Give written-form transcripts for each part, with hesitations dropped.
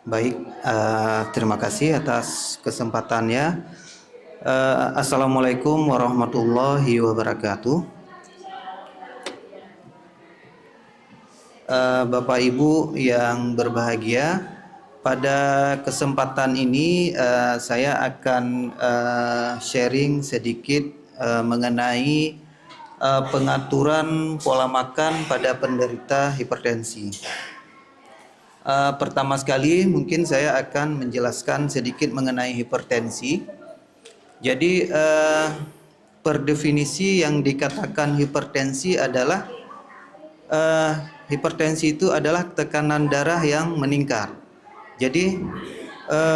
Baik, terima kasih atas kesempatannya. Assalamualaikum warahmatullahi wabarakatuh. Bapak Ibu yang berbahagia, pada kesempatan ini saya akan sharing sedikit mengenai pengaturan pola makan pada penderita hipertensi. Pertama sekali mungkin saya akan menjelaskan sedikit mengenai hipertensi. Jadi per definisi yang dikatakan hipertensi adalah hipertensi itu adalah tekanan darah yang meningkat. Jadi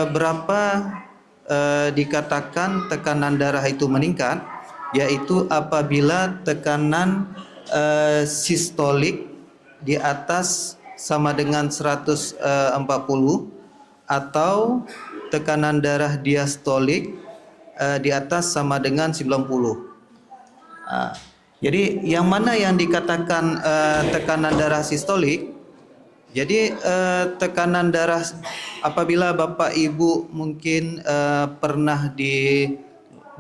berapa dikatakan tekanan darah itu meningkat, yaitu apabila tekanan sistolik di atas sama dengan 140 atau tekanan darah diastolik di atas sama dengan 90. Jadi yang mana yang dikatakan tekanan darah sistolik? Jadi tekanan darah apabila Bapak Ibu mungkin pernah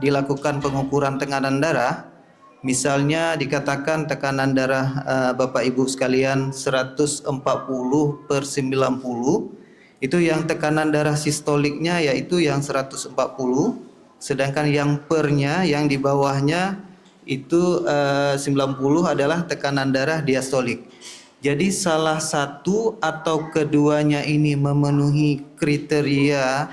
dilakukan pengukuran tekanan darah, misalnya dikatakan tekanan darah Bapak Ibu sekalian 140/90, itu yang tekanan darah sistoliknya yaitu yang 140, sedangkan yang pernya yang di bawahnya itu 90 adalah tekanan darah diastolik. Jadi salah satu atau keduanya ini memenuhi kriteria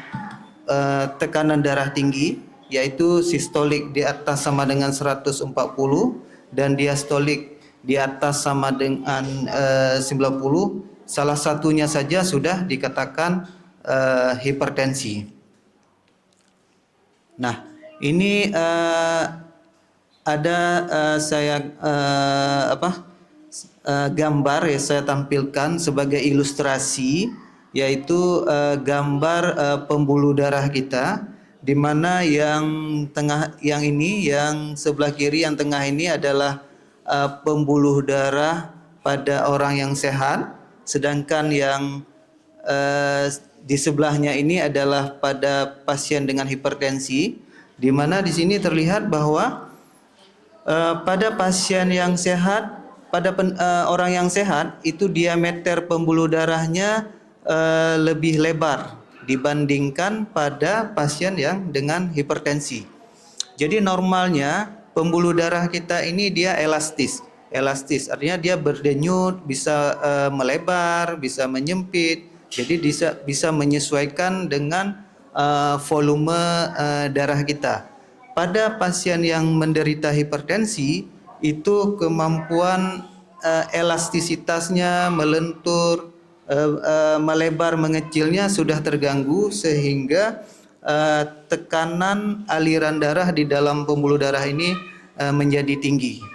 tekanan darah tinggi, yaitu sistolik di atas sama dengan 140 dan diastolik di atas sama dengan 90. Salah satunya saja sudah dikatakan hipertensi. Nah, ini ada saya gambar ya saya tampilkan sebagai ilustrasi, yaitu gambar pembuluh darah kita, di mana yang tengah, yang ini, yang sebelah kiri yang tengah ini adalah pembuluh darah pada orang yang sehat, sedangkan yang di sebelahnya ini adalah pada pasien dengan hipertensi, di mana di sini terlihat bahwa pada pasien yang sehat, pada orang yang sehat itu diameter pembuluh darahnya lebih lebar dibandingkan pada pasien yang dengan hipertensi. Jadi normalnya pembuluh darah kita ini dia elastis. Elastis artinya dia berdenyut, bisa melebar, bisa menyempit. Jadi bisa menyesuaikan dengan volume darah kita. Pada pasien yang menderita hipertensi itu kemampuan elastisitasnya melentur, melebar mengecilnya sudah terganggu, sehingga tekanan aliran darah di dalam pembuluh darah ini menjadi tinggi.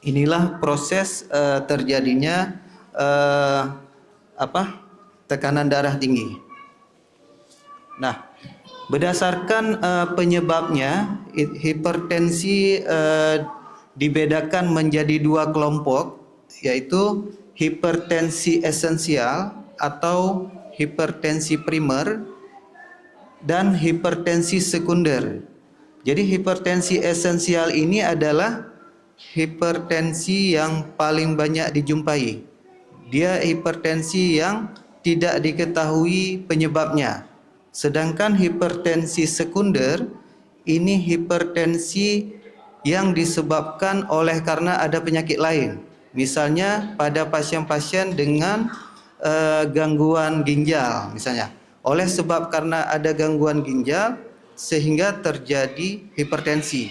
Inilah proses terjadinya tekanan darah tinggi. Nah, berdasarkan penyebabnya, hipertensi dibedakan menjadi dua kelompok, yaitu hipertensi esensial atau hipertensi primer dan hipertensi sekunder. Jadi hipertensi esensial ini adalah hipertensi yang paling banyak dijumpai. Dia hipertensi yang tidak diketahui penyebabnya. Sedangkan hipertensi sekunder ini hipertensi yang disebabkan oleh karena ada penyakit lain. Misalnya pada pasien-pasien dengan gangguan ginjal misalnya. Oleh sebab karena ada gangguan ginjal sehingga terjadi hipertensi.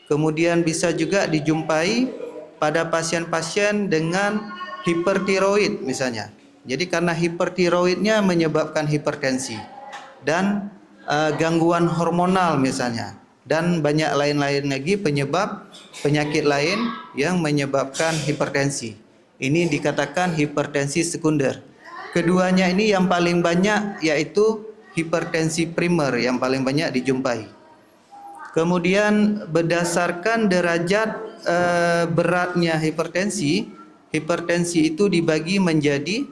Kemudian bisa juga dijumpai pada pasien-pasien dengan hipertiroid misalnya. Jadi karena hipertiroidnya menyebabkan hipertensi, dan gangguan hormonal misalnya, dan banyak lain-lain lagi penyebab penyakit lain yang menyebabkan hipertensi. Ini dikatakan hipertensi sekunder. Keduanya ini yang paling banyak yaitu hipertensi primer yang paling banyak dijumpai. Kemudian berdasarkan derajat beratnya hipertensi, hipertensi itu dibagi menjadi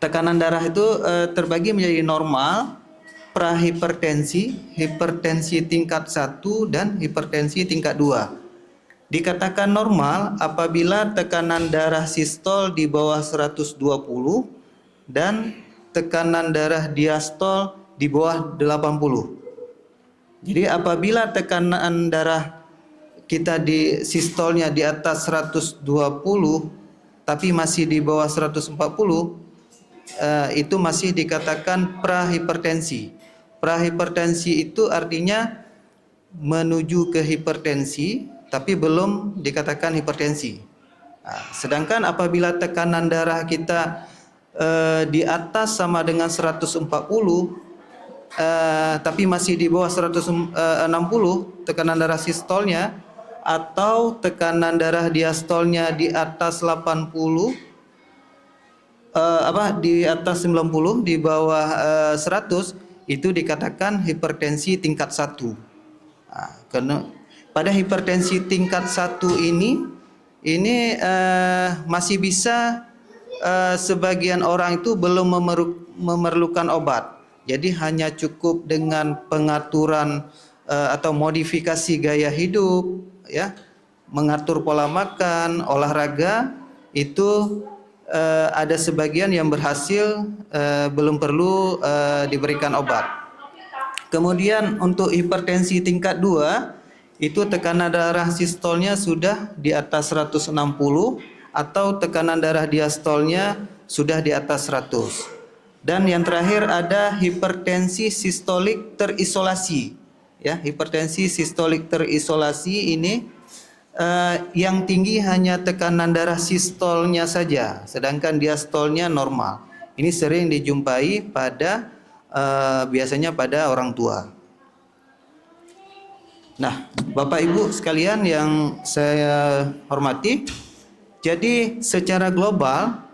tekanan darah itu terbagi menjadi normal, prahipertensi, hipertensi tingkat 1 dan hipertensi tingkat 2. Dikatakan normal apabila tekanan darah sistol di bawah 120 dan tekanan darah diastol di bawah 80. Jadi apabila tekanan darah kita di sistolnya di atas 120 tapi masih di bawah 140, itu masih dikatakan prahipertensi. Prahipertensi itu artinya menuju ke hipertensi tapi belum dikatakan hipertensi. Sedangkan apabila tekanan darah kita di atas sama dengan 140 tapi masih di bawah 160 tekanan darah sistolnya, atau tekanan darah diastolnya di atas 80, di atas 90, di bawah 100, itu dikatakan hipertensi tingkat 1. Karena pada hipertensi tingkat 1 ini masih bisa sebagian orang itu belum memerlukan obat. Jadi hanya cukup dengan pengaturan atau modifikasi gaya hidup, ya, mengatur pola makan, olahraga, itu ada sebagian yang berhasil, belum perlu diberikan obat. Kemudian untuk hipertensi tingkat 2, itu tekanan darah sistolnya sudah di atas 160 atau tekanan darah diastolnya sudah di atas 100. Dan yang terakhir ada hipertensi sistolik terisolasi. Ya, hipertensi sistolik terisolasi ini yang tinggi hanya tekanan darah sistolnya saja, sedangkan diastolnya normal. Ini sering dijumpai pada biasanya pada orang tua. Nah, Bapak Ibu sekalian yang saya hormati, jadi secara global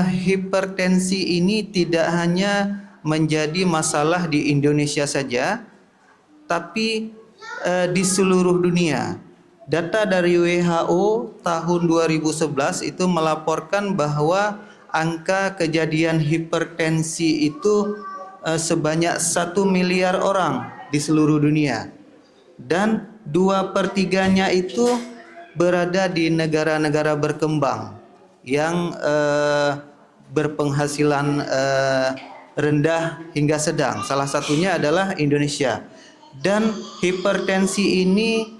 hipertensi ini tidak hanya menjadi masalah di Indonesia saja, tapi di seluruh dunia. Data dari WHO tahun 2011 itu melaporkan bahwa angka kejadian hipertensi itu sebanyak 1 miliar orang di seluruh dunia, dan 2/3-nya itu berada di negara-negara berkembang yang berpenghasilan rendah hingga sedang. Salah satunya adalah Indonesia. Dan hipertensi ini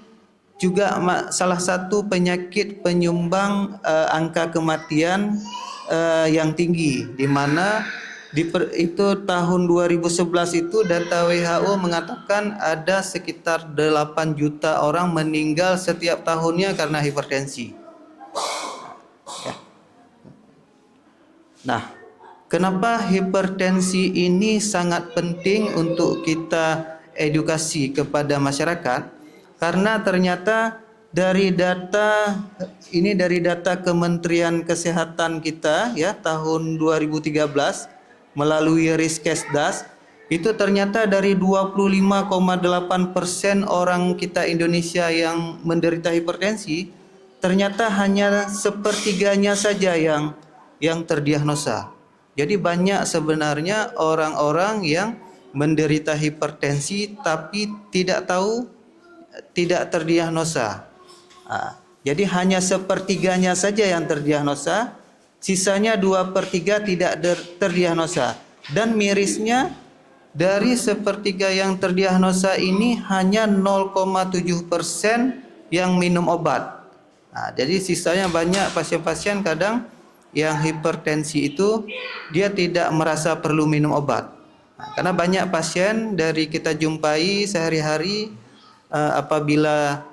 juga salah satu penyakit penyumbang angka kematian yang tinggi, di mana itu tahun 2011 itu data WHO mengatakan ada sekitar 8 juta orang meninggal setiap tahunnya karena hipertensi. Ya. Nah, kenapa hipertensi ini sangat penting untuk kita edukasi kepada masyarakat? Karena ternyata dari data Kementerian Kesehatan kita, ya, tahun 2013 melalui Riskesdas, itu ternyata dari 25,8% orang kita Indonesia yang menderita hipertensi, ternyata hanya sepertiganya saja yang terdiagnosa. Jadi banyak sebenarnya orang-orang yang menderita hipertensi tapi tidak tahu, tidak terdiagnosa. Jadi hanya sepertiganya saja yang terdiagnosa, sisanya 2/3 tidak terdiagnosa. Dan mirisnya, dari sepertiga yang terdiagnosa ini hanya 0,7% yang minum obat. Jadi sisanya banyak pasien-pasien kadang yang hipertensi itu dia tidak merasa perlu minum obat. Karena banyak pasien dari kita jumpai sehari-hari, apabila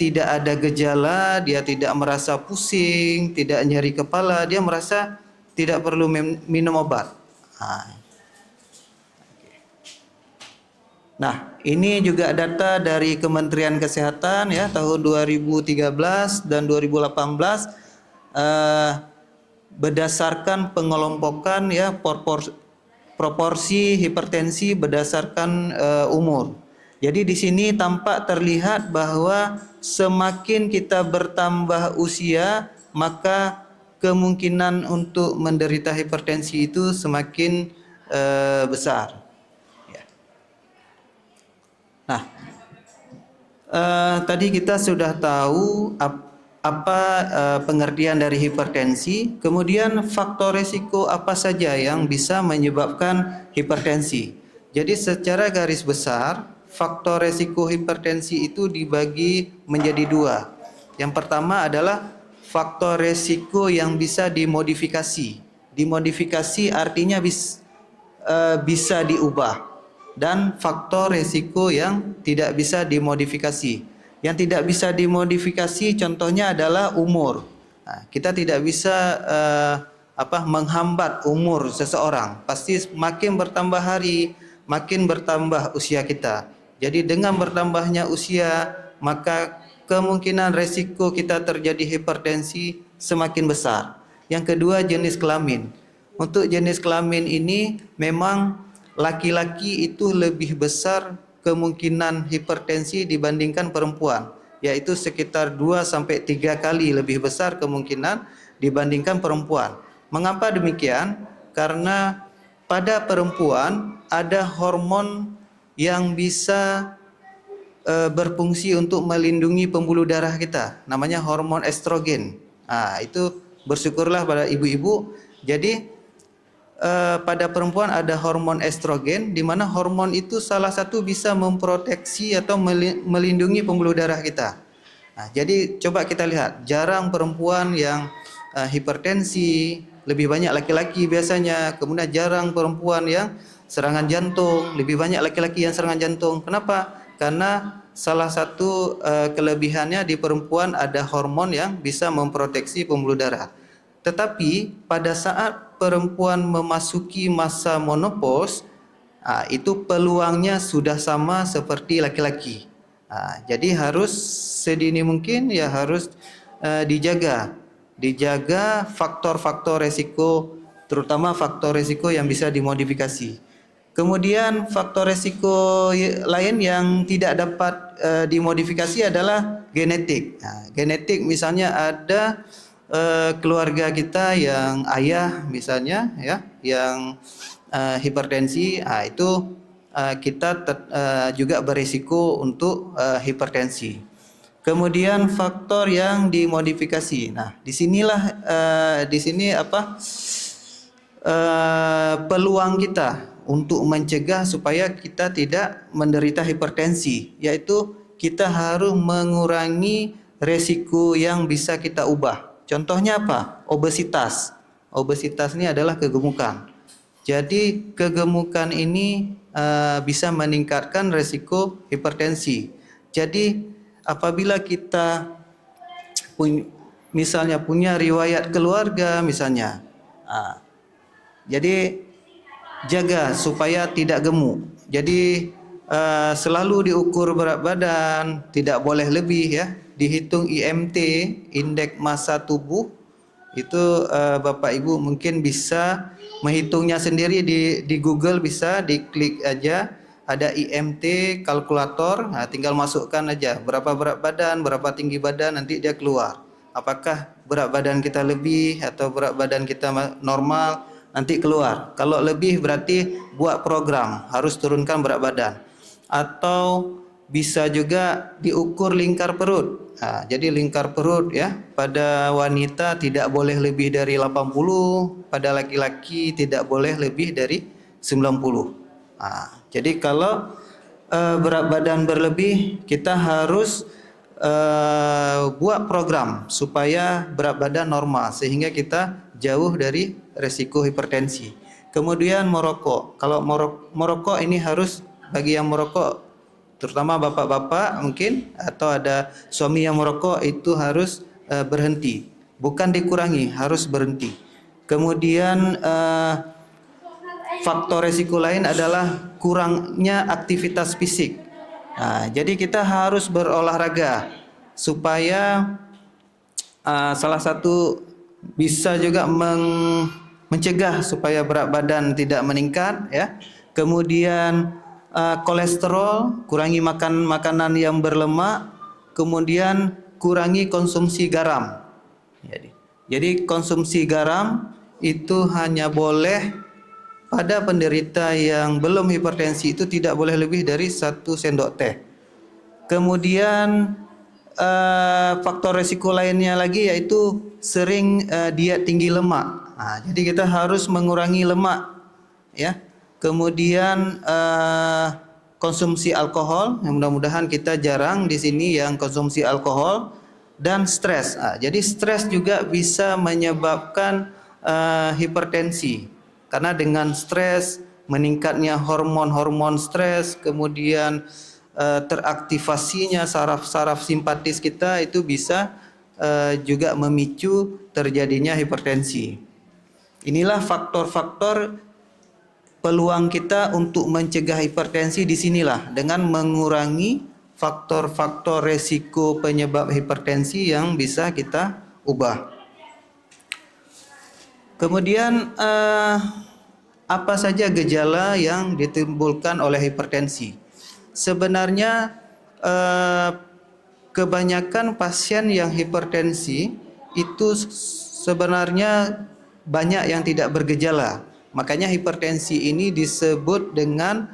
tidak ada gejala, dia tidak merasa pusing, tidak nyeri kepala, dia merasa tidak perlu minum obat. Nah, ini juga data dari Kementerian Kesehatan, ya, tahun 2013 dan 2018, berdasarkan pengelompokan, ya, proporsi hipertensi berdasarkan umur. Jadi di sini tampak terlihat bahwa semakin kita bertambah usia, maka kemungkinan untuk menderita hipertensi itu semakin besar. Ya. Nah, tadi kita sudah tahu apa pengertian dari hipertensi, kemudian faktor risiko apa saja yang bisa menyebabkan hipertensi. Jadi secara garis besar, faktor risiko hipertensi itu dibagi menjadi dua. Yang pertama adalah faktor risiko yang bisa dimodifikasi. Dimodifikasi artinya bisa diubah. Dan faktor risiko yang tidak bisa dimodifikasi. Yang tidak bisa dimodifikasi contohnya adalah umur. Nah, kita tidak bisa menghambat umur seseorang. Pasti makin bertambah hari, makin bertambah usia kita. Jadi dengan bertambahnya usia, maka kemungkinan risiko kita terjadi hipertensi semakin besar. Yang kedua, jenis kelamin. Untuk jenis kelamin ini memang laki-laki itu lebih besar kemungkinan hipertensi dibandingkan perempuan, yaitu sekitar 2 sampai 3 kali lebih besar kemungkinan dibandingkan perempuan. Mengapa demikian? Karena pada perempuan ada hormon yang bisa berfungsi untuk melindungi pembuluh darah kita, namanya hormon estrogen. Nah, itu bersyukurlah pada ibu-ibu. Jadi pada perempuan ada hormon estrogen, di mana hormon itu salah satu bisa memproteksi atau melindungi pembuluh darah kita. Nah, jadi coba kita lihat, jarang perempuan yang hipertensi, lebih banyak laki-laki biasanya. Kemudian jarang perempuan yang serangan jantung, lebih banyak laki-laki yang serangan jantung. Kenapa? Karena salah satu kelebihannya di perempuan ada hormon yang bisa memproteksi pembuluh darah. Tetapi pada saat perempuan memasuki masa menopause, itu peluangnya sudah sama seperti laki-laki. Jadi harus sedini mungkin ya harus dijaga faktor-faktor resiko, terutama faktor resiko yang bisa dimodifikasi. Kemudian faktor resiko lain yang tidak dapat dimodifikasi adalah genetik. Genetik misalnya ada keluarga kita yang ayah misalnya ya yang hipertensi, itu kita juga berisiko untuk hipertensi. Kemudian faktor yang dimodifikasi. Nah, di sini peluang kita untuk mencegah supaya kita tidak menderita hipertensi, yaitu kita harus mengurangi resiko yang bisa kita ubah. Contohnya apa? Obesitas. Obesitas ini adalah kegemukan. Jadi kegemukan ini bisa meningkatkan resiko hipertensi. Jadi apabila kita misalnya punya riwayat keluarga misalnya, jadi jaga supaya tidak gemuk. Jadi selalu diukur berat badan, tidak boleh lebih ya. Dihitung IMT, indeks massa tubuh, itu Bapak Ibu mungkin bisa menghitungnya sendiri di Google, bisa diklik aja, ada IMT kalkulator, tinggal masukkan aja berapa berat badan, berapa tinggi badan, nanti dia keluar. Apakah berat badan kita lebih atau berat badan kita normal, nanti keluar. Kalau lebih berarti buat program, harus turunkan berat badan. Atau bisa juga diukur lingkar perut. Jadi lingkar perut ya, pada wanita tidak boleh lebih dari 80, pada laki-laki tidak boleh lebih dari 90. Jadi kalau berat badan berlebih, kita harus buat program supaya berat badan normal sehingga kita jauh dari resiko hipertensi. Kemudian merokok. Kalau merokok ini harus, bagi yang merokok, terutama bapak-bapak mungkin atau ada suami yang merokok, itu harus berhenti, bukan dikurangi, harus berhenti. Kemudian faktor resiko lain adalah kurangnya aktivitas fisik. Jadi kita harus berolahraga supaya salah satu bisa juga mencegah supaya berat badan tidak meningkat ya. Kemudian kolesterol, kurangi makan makanan yang berlemak, kemudian kurangi konsumsi garam. Jadi Jadi konsumsi garam itu hanya boleh pada penderita yang belum hipertensi, itu tidak boleh lebih dari 1 sendok teh. Kemudian faktor resiko lainnya lagi yaitu sering diet tinggi lemak. Jadi kita harus mengurangi lemak, ya. Kemudian konsumsi alkohol, yang mudah-mudahan kita jarang di sini yang konsumsi alkohol, dan stres. Jadi stres juga bisa menyebabkan hipertensi, karena dengan stres meningkatnya hormon-hormon stres, kemudian teraktivasinya saraf-saraf simpatis kita itu bisa juga memicu terjadinya hipertensi. Inilah faktor-faktor peluang kita untuk mencegah hipertensi di sinilah, dengan mengurangi faktor-faktor resiko penyebab hipertensi yang bisa kita ubah. Kemudian apa saja gejala yang ditimbulkan oleh hipertensi? Sebenarnya kebanyakan pasien yang hipertensi itu sebenarnya banyak yang tidak bergejala. Makanya hipertensi ini disebut dengan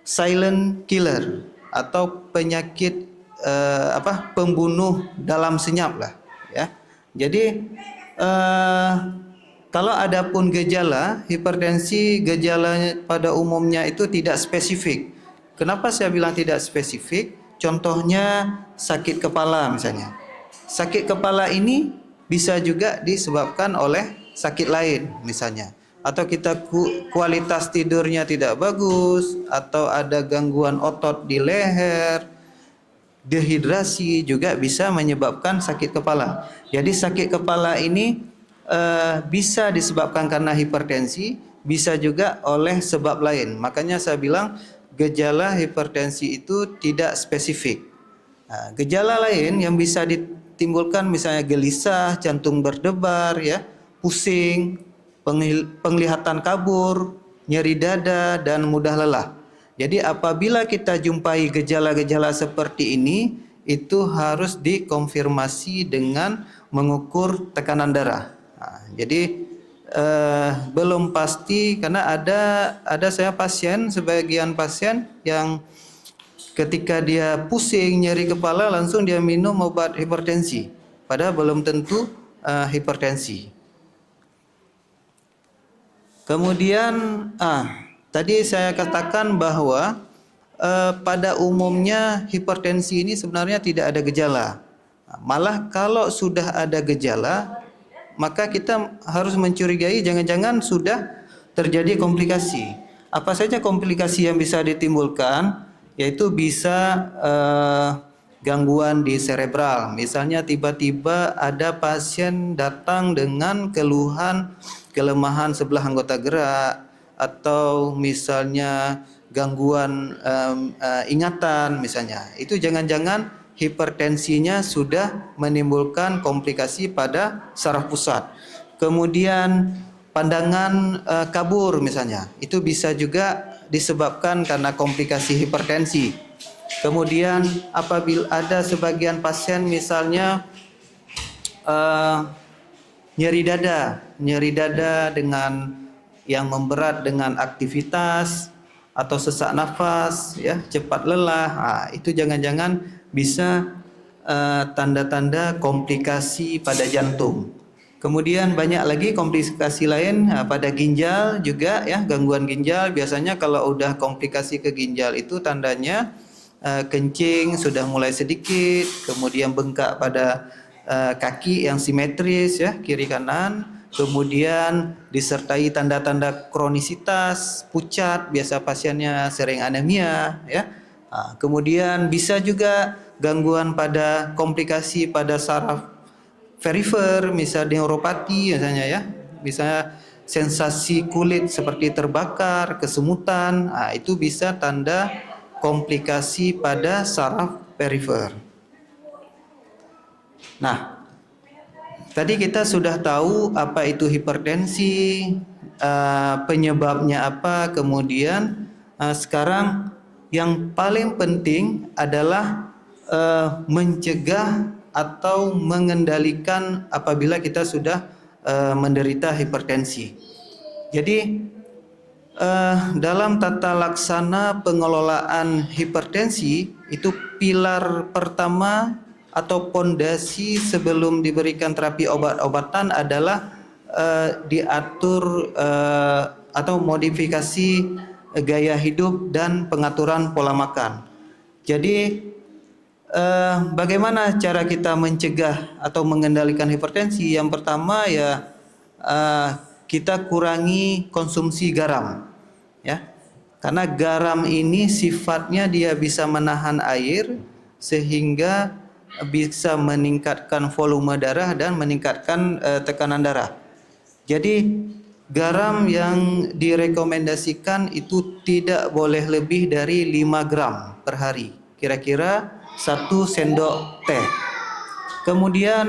silent killer atau penyakit pembunuh dalam senyap lah, ya. Jadi kalau ada pun gejala hipertensi, gejala pada umumnya itu tidak spesifik. Kenapa saya bilang tidak spesifik? Contohnya sakit kepala misalnya. Sakit kepala ini bisa juga disebabkan oleh sakit lain misalnya. Atau kita kualitas tidurnya tidak bagus, atau ada gangguan otot di leher, dehidrasi juga bisa menyebabkan sakit kepala. Jadi sakit kepala ini bisa disebabkan karena hipertensi, bisa juga oleh sebab lain. Makanya saya bilang gejala hipertensi itu tidak spesifik. Gejala lain yang bisa ditimbulkan misalnya gelisah, jantung berdebar, ya, pusing, penglihatan kabur, nyeri dada, dan mudah lelah. Jadi apabila kita jumpai gejala-gejala seperti ini, itu harus dikonfirmasi dengan mengukur tekanan darah. Jadi belum pasti, karena ada saya sebagian pasien yang ketika dia pusing, nyeri kepala, langsung dia minum obat hipertensi, padahal belum tentu hipertensi. Kemudian tadi saya katakan bahwa pada umumnya hipertensi ini sebenarnya tidak ada gejala. Malah kalau sudah ada gejala, maka kita harus mencurigai jangan-jangan sudah terjadi komplikasi. Apa saja komplikasi yang bisa ditimbulkan? Yaitu bisa gangguan di cerebral. Misalnya tiba-tiba ada pasien datang dengan keluhan kelemahan sebelah anggota gerak, atau misalnya gangguan ingatan misalnya. Itu jangan-jangan hipertensinya sudah menimbulkan komplikasi pada saraf pusat. Kemudian pandangan kabur misalnya, itu bisa juga disebabkan karena komplikasi hipertensi. Kemudian apabila ada sebagian pasien misalnya nyeri dada dengan yang memberat dengan aktivitas, atau sesak nafas, ya, cepat lelah, itu jangan-jangan bisa tanda-tanda komplikasi pada jantung. Kemudian banyak lagi komplikasi lain pada ginjal juga, ya, gangguan ginjal. Biasanya kalau udah komplikasi ke ginjal itu tandanya kencing sudah mulai sedikit, kemudian bengkak pada kaki yang simetris, ya, kiri kanan. Kemudian disertai tanda-tanda kronisitas, pucat, biasa pasiennya sering anemia, ya. Kemudian bisa juga gangguan pada komplikasi pada saraf perifer, misalnya neuropati misalnya, ya. Misalnya sensasi kulit seperti terbakar, kesemutan, itu bisa tanda komplikasi pada saraf perifer. Nah, tadi kita sudah tahu apa itu hipertensi, penyebabnya apa, kemudian sekarang yang paling penting adalah mencegah atau mengendalikan apabila kita sudah menderita hipertensi. Jadi dalam tata laksana pengelolaan hipertensi itu pilar pertama atau pondasi sebelum diberikan terapi obat-obatan adalah diatur atau modifikasi gaya hidup dan pengaturan pola makan. Jadi bagaimana cara kita mencegah atau mengendalikan hipertensi? Yang pertama ya kita kurangi konsumsi garam, ya. Karena garam ini sifatnya dia bisa menahan air sehingga bisa meningkatkan volume darah dan meningkatkan tekanan darah. Jadi garam yang direkomendasikan itu tidak boleh lebih dari 5 gram per hari, kira-kira 1 sendok teh. Kemudian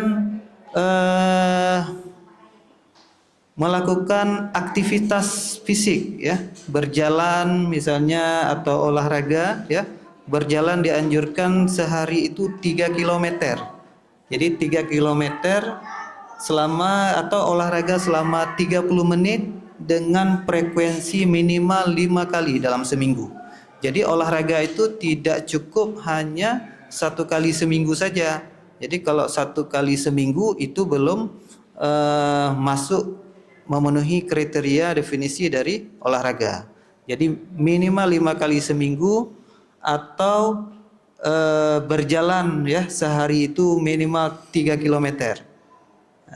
melakukan aktivitas fisik, ya, berjalan misalnya atau olahraga, ya. Berjalan dianjurkan sehari itu 3 kilometer. Jadi 3 kilometer selama atau olahraga selama 30 menit dengan frekuensi minimal 5 kali dalam seminggu. Jadi olahraga itu tidak cukup hanya 1 kali seminggu saja. Jadi kalau 1 kali seminggu itu belum masuk memenuhi kriteria definisi dari olahraga. Jadi minimal 5 kali seminggu atau berjalan, ya, sehari itu minimal 3 kilometer.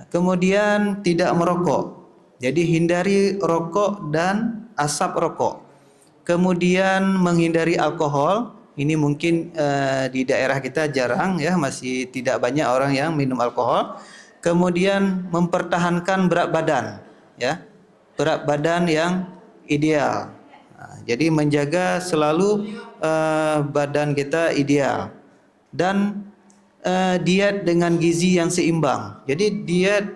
Kemudian tidak merokok. Jadi hindari rokok dan asap rokok. Kemudian menghindari alkohol. Ini mungkin di daerah kita jarang, ya, masih tidak banyak orang yang minum alkohol. Kemudian mempertahankan berat badan, ya. Berat badan yang ideal. Nah, jadi menjaga selalu badan kita ideal. Dan diet dengan gizi yang seimbang. Jadi diet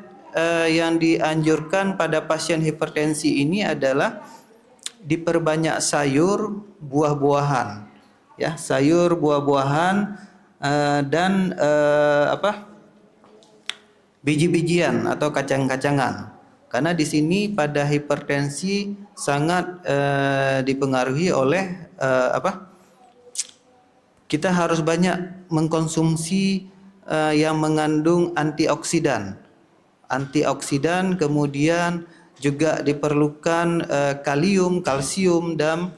yang dianjurkan pada pasien hipertensi ini adalah diperbanyak sayur, buah-buahan, ya, sayur, buah-buahan dan biji-bijian atau kacang-kacangan. Karena di sini pada hipertensi sangat dipengaruhi oleh kita harus banyak mengkonsumsi yang mengandung antioksidan. Antioksidan, kemudian juga diperlukan kalium, kalsium dan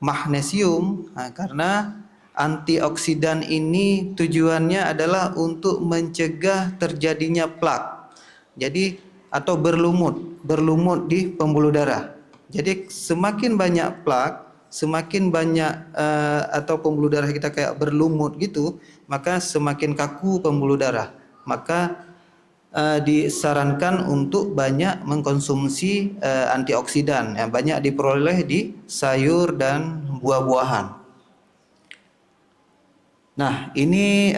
magnesium. Nah, karena antioksidan ini tujuannya adalah untuk mencegah terjadinya plak. Jadi atau berlumut di pembuluh darah. Jadi semakin banyak plak, semakin banyak atau pembuluh darah kita kayak berlumut gitu, maka semakin kaku pembuluh darah. Maka disarankan untuk banyak mengkonsumsi antioksidan yang banyak diperoleh di sayur dan buah-buahan. Nah, ini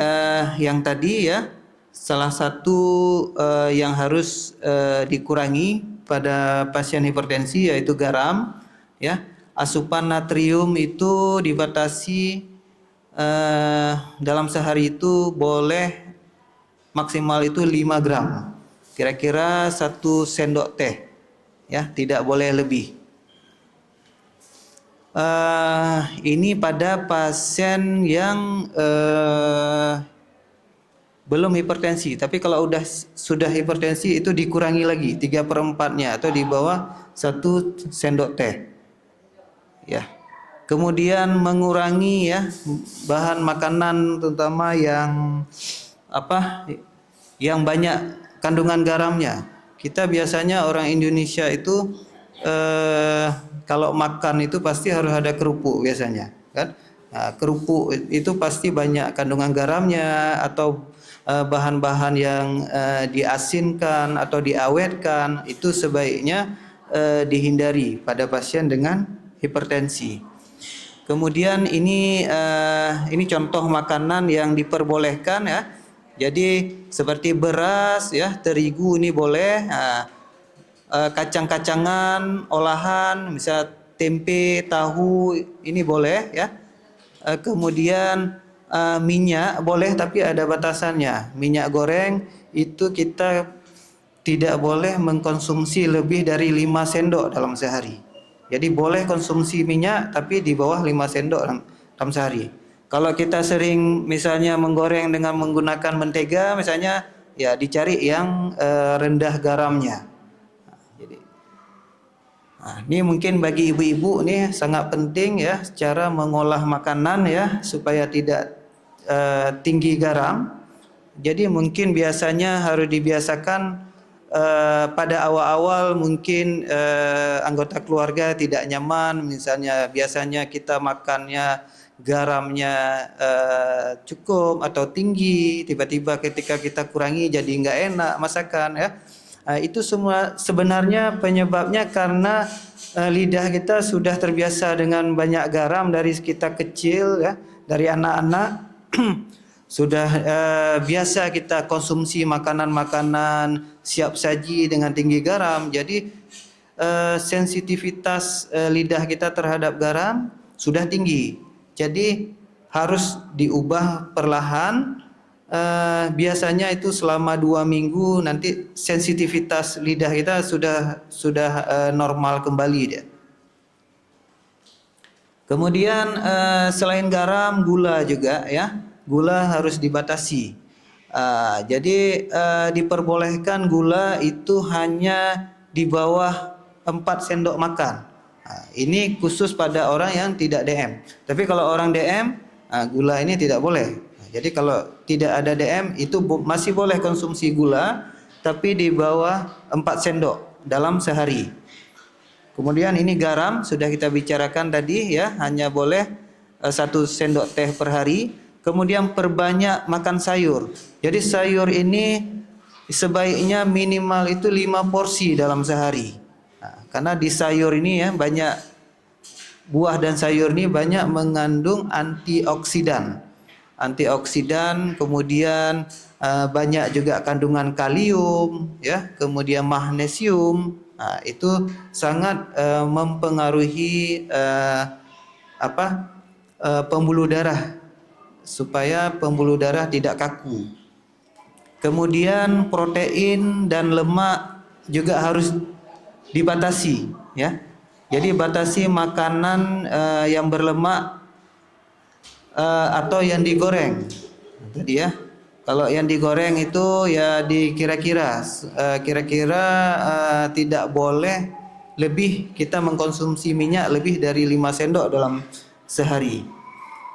yang tadi, ya, salah satu yang harus dikurangi pada pasien hipertensi yaitu garam, ya. Asupan natrium itu dibatasi dalam sehari itu boleh maksimal itu 5 gram. Kira-kira 1 sendok teh, ya, tidak boleh lebih. Ini pada pasien yang belum hipertensi, tapi kalau sudah hipertensi itu dikurangi lagi 3/4-nya atau di bawah 1 sendok teh, ya. Kemudian mengurangi, ya, bahan makanan terutama yang yang banyak kandungan garamnya. Kita biasanya orang Indonesia itu kalau makan itu pasti harus ada kerupuk biasanya, kan? Nah, kerupuk itu pasti banyak kandungan garamnya atau bahan-bahan yang diasinkan atau diawetkan, itu sebaiknya dihindari pada pasien dengan hipertensi. Kemudian ini contoh makanan yang diperbolehkan, ya. Jadi seperti beras, ya, terigu ini boleh. Kacang-kacangan olahan, misal tempe, tahu ini boleh, ya. Kemudian minyak boleh tapi ada batasannya. Minyak goreng itu kita tidak boleh mengkonsumsi lebih dari 5 sendok dalam sehari. Jadi boleh konsumsi minyak tapi di bawah 5 sendok dalam sehari. Kalau kita sering misalnya menggoreng dengan menggunakan mentega misalnya, ya dicari yang rendah garamnya. Jadi ini mungkin bagi ibu-ibu nih sangat penting ya cara mengolah makanan ya supaya tidak tinggi garam. Jadi mungkin biasanya harus dibiasakan pada awal-awal mungkin anggota keluarga tidak nyaman, misalnya biasanya kita makannya garamnya cukup atau tinggi, tiba-tiba ketika kita kurangi jadi nggak enak masakan ya. Itu semua sebenarnya penyebabnya karena lidah kita sudah terbiasa dengan banyak garam dari kita kecil ya, dari anak-anak. Sudah biasa kita konsumsi makanan-makanan siap saji dengan tinggi garam, jadi sensitivitas lidah kita terhadap garam sudah tinggi. Jadi harus diubah perlahan. Biasanya itu selama 2 minggu nanti sensitivitas lidah kita sudah normal kembali dia. Kemudian selain garam, gula juga ya. Gula harus dibatasi. Jadi diperbolehkan gula itu hanya di bawah 4 sendok makan. Ini khusus pada orang yang tidak DM. Tapi kalau orang DM, gula ini tidak boleh. Jadi kalau tidak ada DM itu masih boleh konsumsi gula, tapi di bawah 4 sendok dalam sehari. Kemudian ini garam sudah kita bicarakan tadi ya, hanya boleh 1 sendok teh per hari. Kemudian perbanyak makan sayur. Jadi sayur ini sebaiknya minimal itu 5 porsi dalam sehari. Karena di sayur ini ya banyak buah dan sayur ini banyak mengandung antioksidan. Antioksidan, kemudian banyak juga kandungan kalium ya, kemudian magnesium. Itu sangat mempengaruhi pembuluh darah, supaya pembuluh darah tidak kaku. Kemudian protein dan lemak juga harus dibatasi ya. Jadi batasi makanan yang berlemak atau yang digoreng. Tadi ya. Kalau yang digoreng itu ya kira-kira tidak boleh lebih, kita mengkonsumsi minyak lebih dari 5 sendok dalam sehari.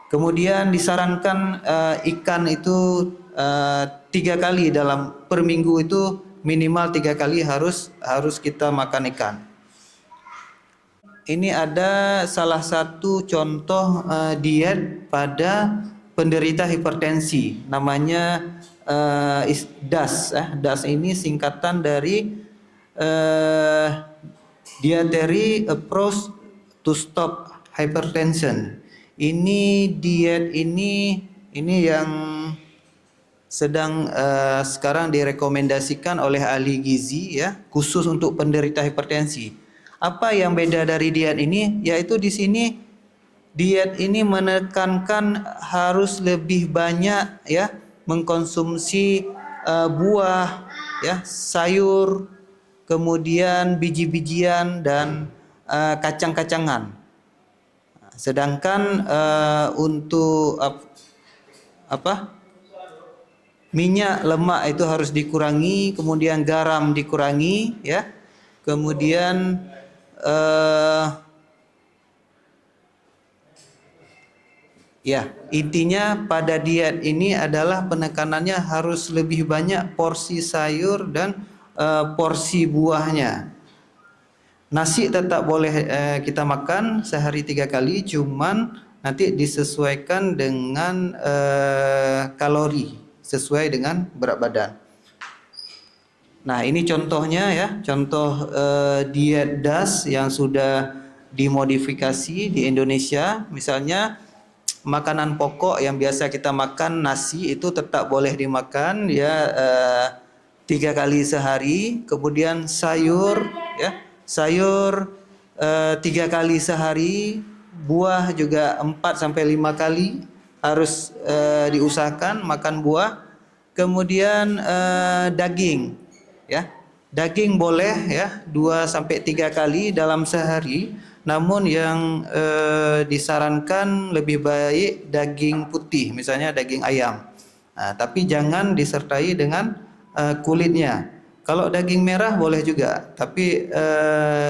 Kemudian disarankan ikan itu 3 kali per minggu, itu minimal 3 kali harus kita makan ikan. Ini ada salah satu contoh diet pada penderita hipertensi, namanya DAS. DAS ini singkatan dari Dietary Approach to Stop Hypertension. Ini diet ini yang sedang sekarang direkomendasikan oleh ahli gizi ya, khusus untuk penderita hipertensi. Apa yang beda dari diet ini? Yaitu di sini diet ini menekankan harus lebih banyak ya mengkonsumsi buah ya, sayur, kemudian biji-bijian dan kacang-kacangan. Sedangkan untuk minyak, lemak itu harus dikurangi, kemudian garam dikurangi ya. Kemudian intinya pada diet ini adalah penekanannya harus lebih banyak porsi sayur dan porsi buahnya. Nasi tetap boleh kita makan sehari 3 kali, cuman nanti disesuaikan dengan kalori sesuai dengan berat badan. Nah ini contohnya ya, contoh diet DAS yang sudah dimodifikasi di Indonesia. Misalnya makanan pokok yang biasa kita makan, nasi itu tetap boleh dimakan ya 3 kali sehari. Kemudian sayur ya, sayur 3 kali sehari, buah juga 4 sampai 5 kali, harus diusahakan makan buah. Kemudian daging, ya. Daging boleh ya 2 sampai 3 kali dalam sehari. Namun yang disarankan lebih baik daging putih, misalnya daging ayam. Nah, tapi jangan disertai dengan kulitnya. Kalau daging merah boleh juga, tapi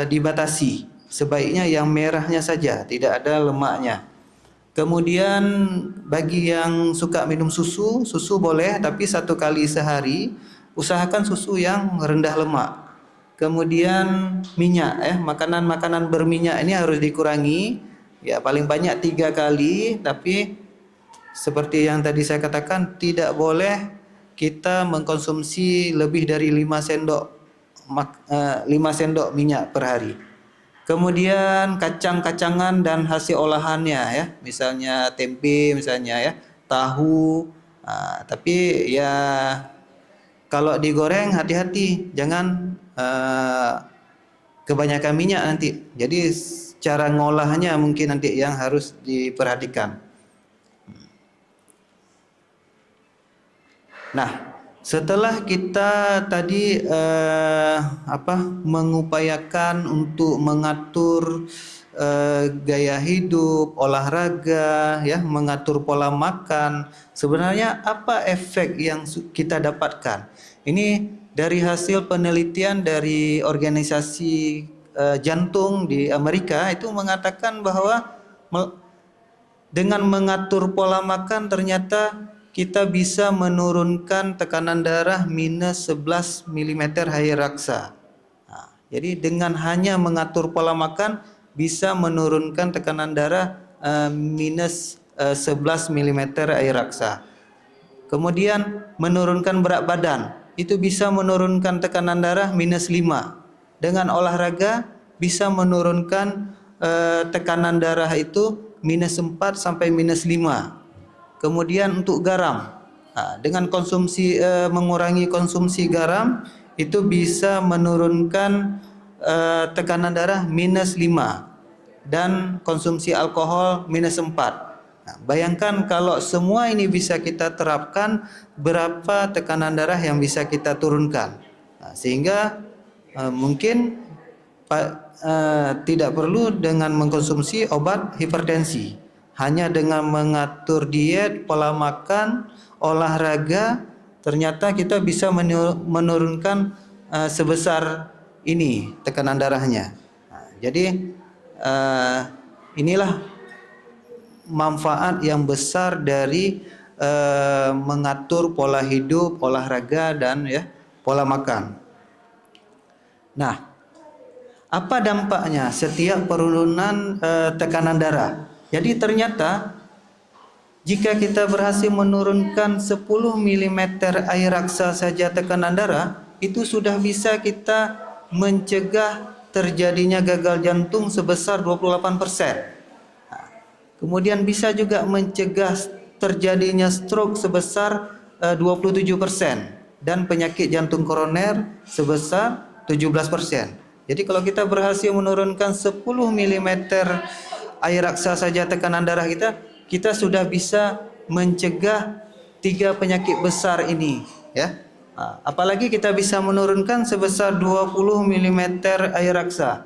dibatasi. Sebaiknya yang merahnya saja, tidak ada lemaknya. Kemudian bagi yang suka minum susu, susu boleh tapi 1 kali sehari. Usahakan susu yang rendah lemak. Kemudian minyak, makanan-makanan berminyak ini harus dikurangi. Ya paling banyak 3 kali, tapi seperti yang tadi saya katakan tidak boleh kita mengkonsumsi lebih dari 5 sendok 5 sendok minyak per hari. Kemudian kacang-kacangan dan hasil olahannya ya, misalnya tempe misalnya ya, tahu. Tapi ya kalau digoreng hati-hati, jangan kebanyakan minyak nanti. Jadi cara ngolahnya mungkin nanti yang harus diperhatikan. Nah, setelah kita tadi mengupayakan untuk mengatur gaya hidup, olahraga, ya, mengatur pola makan, sebenarnya apa efek yang kita dapatkan? Ini dari hasil penelitian dari organisasi jantung di Amerika itu mengatakan bahwa dengan mengatur pola makan ternyata kita bisa menurunkan tekanan darah minus 11 mm Hg. Nah, jadi dengan hanya mengatur pola makan bisa menurunkan tekanan darah minus 11 mm Hg. Kemudian menurunkan berat badan, itu bisa menurunkan tekanan darah minus 5. Dengan olahraga bisa menurunkan tekanan darah itu minus 4 sampai minus 5. Kemudian untuk garam, dengan konsumsi mengurangi konsumsi garam itu bisa menurunkan tekanan darah minus 5 dan konsumsi alkohol minus 4. Nah, bayangkan kalau semua ini bisa kita terapkan, berapa tekanan darah yang bisa kita turunkan. Nah, sehingga mungkin tidak perlu dengan mengkonsumsi obat hipertensi. Hanya dengan mengatur diet, pola makan, olahraga, ternyata kita bisa menurunkan sebesar ini tekanan darahnya. Nah, jadi inilah manfaat yang besar dari mengatur pola hidup, olahraga dan ya pola makan. Nah, apa dampaknya setiap penurunan tekanan darah? Jadi ternyata jika kita berhasil menurunkan 10 mm air raksa saja tekanan darah, itu sudah bisa kita mencegah terjadinya gagal jantung sebesar 28%. Kemudian bisa juga mencegah terjadinya stroke sebesar 27% dan penyakit jantung koroner sebesar 17%. Jadi kalau kita berhasil menurunkan 10 mm air raksa saja tekanan darah kita, kita sudah bisa mencegah 3 penyakit besar ini, ya. Apalagi kita bisa menurunkan sebesar 20 mm air raksa.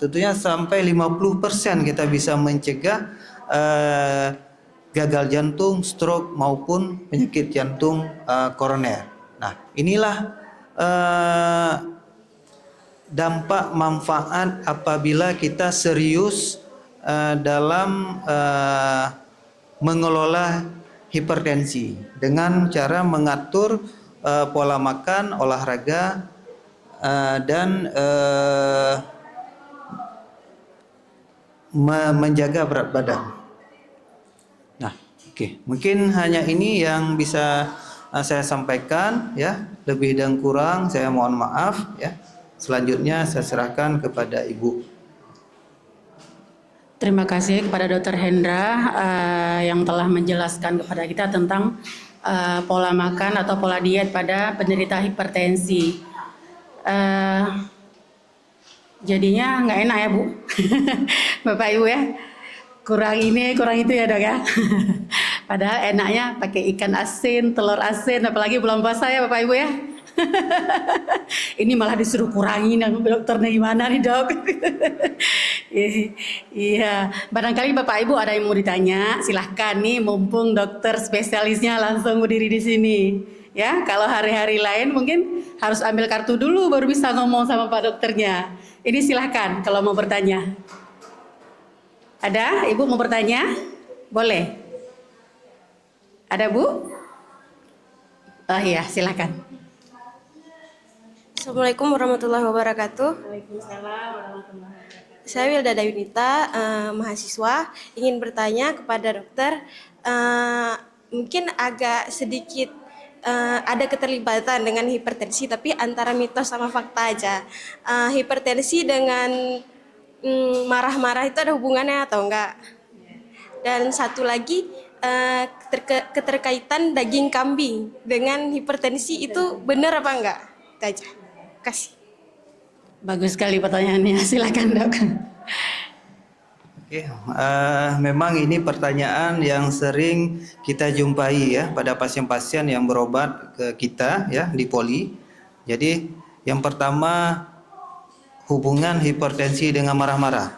Tentunya sampai 50% kita bisa mencegah gagal jantung, stroke maupun penyakit jantung koroner. Nah, inilah dampak manfaat apabila kita serius dalam mengelola hipertensi dengan cara mengatur pola makan, olahraga dan menjaga berat badan. Nah, oke. Mungkin hanya ini yang bisa saya sampaikan ya. Lebih dan kurang saya mohon maaf ya. Selanjutnya saya serahkan kepada Ibu. Terima kasih kepada Dr. Hendra yang telah menjelaskan kepada kita tentang pola makan atau pola diet pada penderita hipertensi. Jadinya nggak enak ya Bu, Bapak Ibu ya, kurang ini kurang itu ya Dok ya. Padahal enaknya pakai ikan asin, telur asin, apalagi bulan puasa ya Bapak Ibu ya. Ini malah disuruh kurangin, aku dokternya gimana nih dok? Iya, barangkali Bapak Ibu ada yang mau ditanya, silahkan nih, mumpung dokter spesialisnya langsung berdiri di sini. Ya, kalau hari-hari lain mungkin harus ambil kartu dulu baru bisa ngomong sama Pak dokternya. Ini silahkan kalau mau bertanya. Ada? Ibu mau bertanya? Boleh. Ada Bu? Oh iya, silakan. Assalamualaikum warahmatullahi wabarakatuh. Waalaikumsalam warahmatullahi wabarakatuh. Saya Wildada Yunita, mahasiswa. Ingin bertanya kepada dokter, mungkin agak sedikit ada keterlibatan dengan hipertensi, tapi antara mitos sama fakta aja. Hipertensi dengan marah-marah itu ada hubungannya atau enggak? Dan satu lagi, keterkaitan daging kambing dengan hipertensi itu benar apa enggak? Itu aja. Kasih. Bagus sekali pertanyaannya, silakan dok. Oke, memang ini pertanyaan yang sering kita jumpai ya pada pasien-pasien yang berobat ke kita ya di poli. Jadi yang pertama, hubungan hipertensi dengan marah-marah.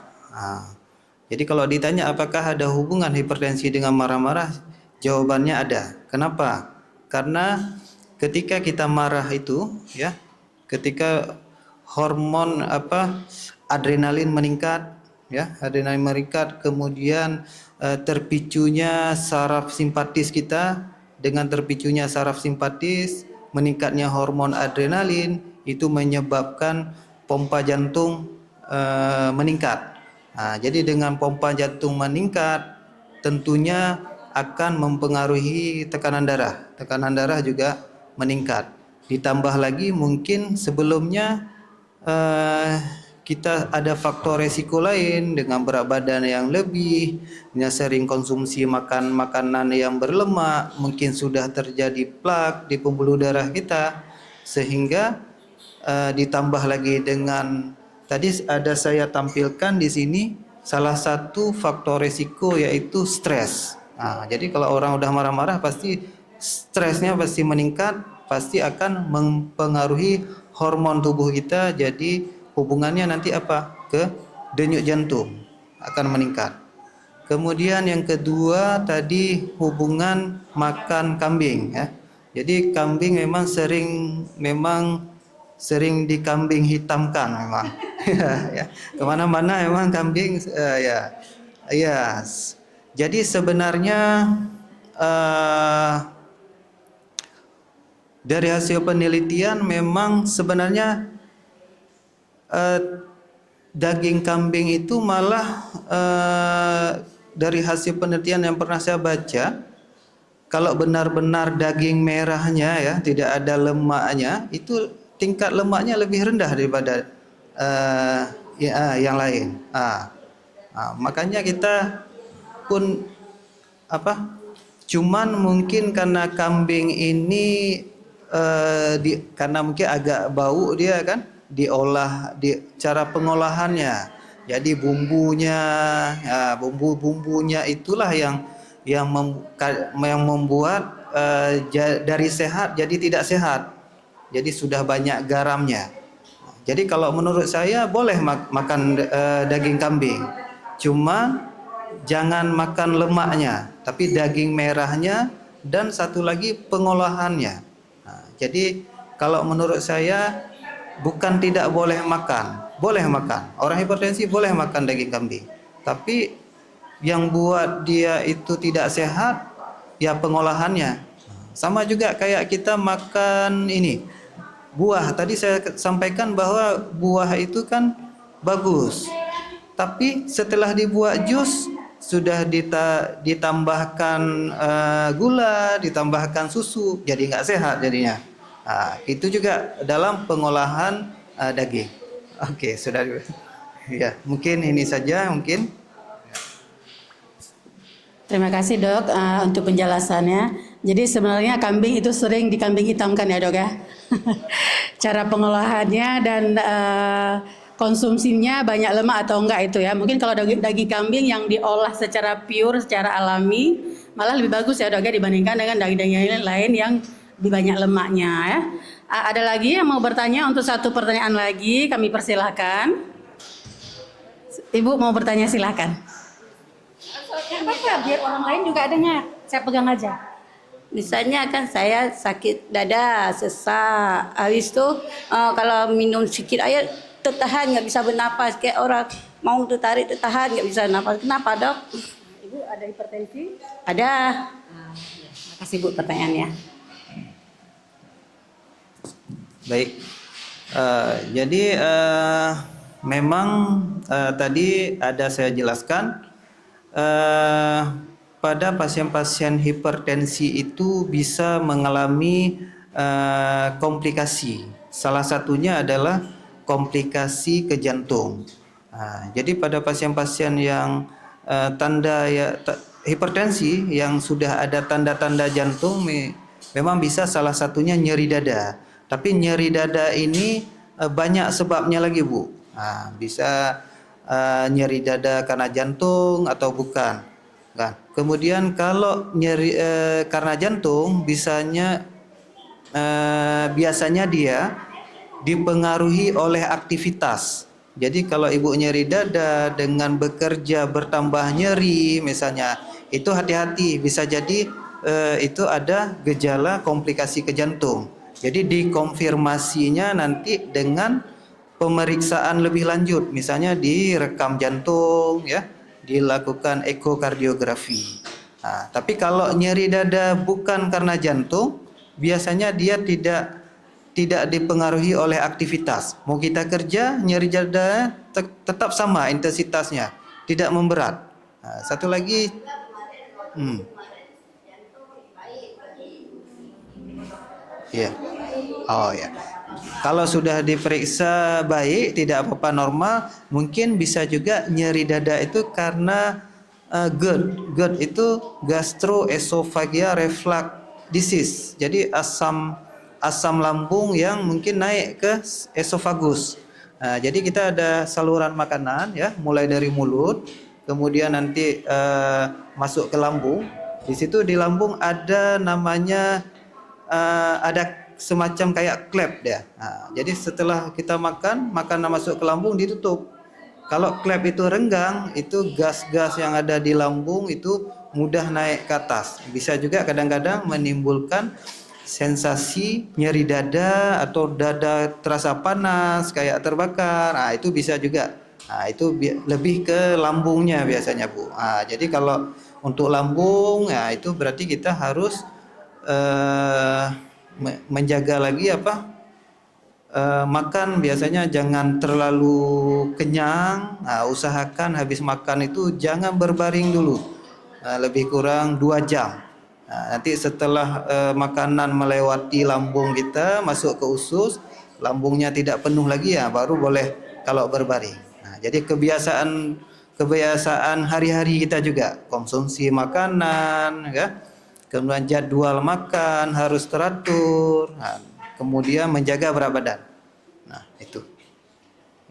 Jadi kalau ditanya apakah ada hubungan hipertensi dengan marah-marah, jawabannya ada. Kenapa? Karena ketika kita marah itu ya, ketika hormon adrenalin meningkat ya, adrenalin meningkat, kemudian terpicunya saraf simpatis kita, dengan terpicunya saraf simpatis, meningkatnya hormon adrenalin itu menyebabkan pompa jantung meningkat. Jadi dengan pompa jantung meningkat tentunya akan mempengaruhi tekanan darah. Tekanan darah juga meningkat. Ditambah lagi mungkin sebelumnya kita ada faktor resiko lain dengan berat badan yang lebih, sering konsumsi makanan yang berlemak, mungkin sudah terjadi plak di pembuluh darah kita, sehingga ditambah lagi dengan tadi ada saya tampilkan di sini salah satu faktor resiko yaitu stres. Jadi kalau orang udah marah-marah pasti stresnya pasti meningkat, pasti akan mempengaruhi hormon tubuh kita, jadi hubungannya nanti apa? Ke denyut jantung akan meningkat. Kemudian yang kedua tadi hubungan makan kambing ya. Jadi kambing memang sering dikambing hitamkan memang. Ya. Kemana-mana memang kambing ya. Jadi sebenarnya dari hasil penelitian memang sebenarnya daging kambing itu malah dari hasil penelitian yang pernah saya baca, kalau benar-benar daging merahnya ya tidak ada lemaknya, itu tingkat lemaknya lebih rendah daripada yang lain. Makanya kita pun cuman mungkin karena kambing ini karena mungkin agak bau dia kan, diolah cara pengolahannya. Jadi bumbu-bumbunya itulah yang membuat dari sehat jadi tidak sehat. Jadi sudah banyak garamnya. Jadi kalau menurut saya boleh makan daging kambing. Cuma jangan makan lemaknya, tapi daging merahnya dan satu lagi pengolahannya. Jadi kalau menurut saya bukan tidak boleh makan, boleh makan. Orang hipertensi boleh makan daging kambing. Tapi yang buat dia itu tidak sehat ya pengolahannya. Sama juga kayak kita makan ini buah. Tadi saya sampaikan bahwa buah itu kan bagus. Tapi setelah dibuat jus sudah ditambahkan gula, ditambahkan susu, jadi nggak sehat jadinya. Itu juga dalam pengolahan daging. Oke, sudah. Ya, mungkin ini saja mungkin. Terima kasih dok untuk penjelasannya. Jadi sebenarnya kambing itu sering dikambing hitamkan ya dok ya. Cara pengolahannya dan konsumsinya banyak lemak atau enggak itu ya. Mungkin kalau daging kambing yang diolah secara pure, secara alami, malah lebih bagus ya dok ya dibandingkan dengan daging-daging lain yang lebih banyak lemaknya ya. Ada lagi yang mau bertanya untuk satu pertanyaan lagi, kami persilahkan. Ibu mau bertanya silahkan. Apa-apa, biar orang lain juga dengar. Saya pegang aja. Misalnya kan saya sakit dada, sesak. Habis itu kalau minum sedikit air tertahan nggak bisa bernapas. Kayak orang mau tertarik tertahan nggak bisa napas. Kenapa dok? Ibu ada hipertensi? Ada. Terima kasih Bu pertanyaannya. Baik, jadi memang tadi ada saya jelaskan pada pasien-pasien hipertensi itu bisa mengalami komplikasi. Salah satunya adalah komplikasi ke jantung. Jadi pada pasien-pasien yang hipertensi yang sudah ada tanda-tanda jantung, memang bisa salah satunya nyeri dada. Tapi nyeri dada ini banyak sebabnya lagi Bu. Bisa nyeri dada karena jantung atau bukan. Kan? Kemudian kalau nyeri karena jantung, biasanya dia dipengaruhi oleh aktivitas. Jadi kalau ibu nyeri dada dengan bekerja bertambah nyeri misalnya, itu hati-hati, bisa jadi itu ada gejala komplikasi ke jantung. Jadi dikonfirmasinya nanti dengan pemeriksaan lebih lanjut, misalnya direkam jantung ya, dilakukan ekokardiografi. Tapi kalau nyeri dada bukan karena jantung, biasanya dia tidak dipengaruhi oleh aktivitas. Mau kita kerja, nyeri dada tetap sama intensitasnya, tidak memberat. Satu lagi, ya, oh ya. Kalau sudah diperiksa baik, tidak apa-apa normal, mungkin bisa juga nyeri dada itu karena GERD. GERD itu gastroesophageal reflux disease. Jadi asam lambung yang mungkin naik ke esofagus. Jadi kita ada saluran makanan ya, mulai dari mulut, kemudian nanti masuk ke lambung. Di situ di lambung ada namanya ada semacam kayak klep dia. Jadi setelah kita makan, makanan masuk ke lambung ditutup. Kalau klep itu renggang, itu gas-gas yang ada di lambung itu mudah naik ke atas. Bisa juga kadang-kadang menimbulkan sensasi nyeri dada atau dada terasa panas kayak terbakar. Itu bisa juga. Itu lebih ke lambungnya biasanya Bu. Jadi kalau untuk lambung, itu berarti kita harus menjaga lagi makan, biasanya jangan terlalu kenyang. Usahakan habis makan itu jangan berbaring dulu, lebih kurang 2 jam. Nanti setelah makanan melewati lambung kita masuk ke usus, lambungnya tidak penuh lagi baru boleh kalau berbaring. Jadi kebiasaan hari-hari kita juga, konsumsi makanan ya. Kemudian jadwal makan harus teratur, kemudian menjaga berat badan. Itu.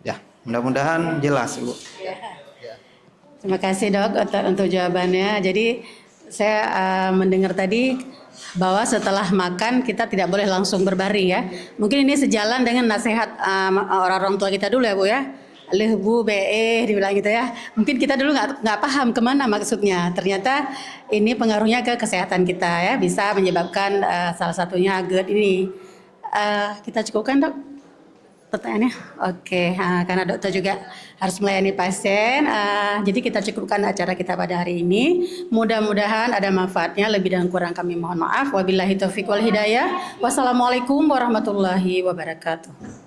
Ya, mudah-mudahan jelas, Bu. Terima kasih Dok untuk jawabannya. Jadi saya mendengar tadi bahwa setelah makan kita tidak boleh langsung berbaring ya. Mungkin ini sejalan dengan nasihat orang-orang tua kita dulu ya Bu ya. Lebu dibilang gitu ya. Mungkin kita dulu nggak paham kemana maksudnya. Ternyata ini pengaruhnya ke kesehatan kita ya, bisa menyebabkan salah satunya GERD ini. Kita cukupkan Dok pertanyaannya. Oke, karena dokter juga harus melayani pasien. Jadi kita cukupkan acara kita pada hari ini. Mudah-mudahan ada manfaatnya. Lebih dan kurang kami mohon maaf. Wabillahi taufiq wal hidayah. Wassalamualaikum warahmatullahi wabarakatuh.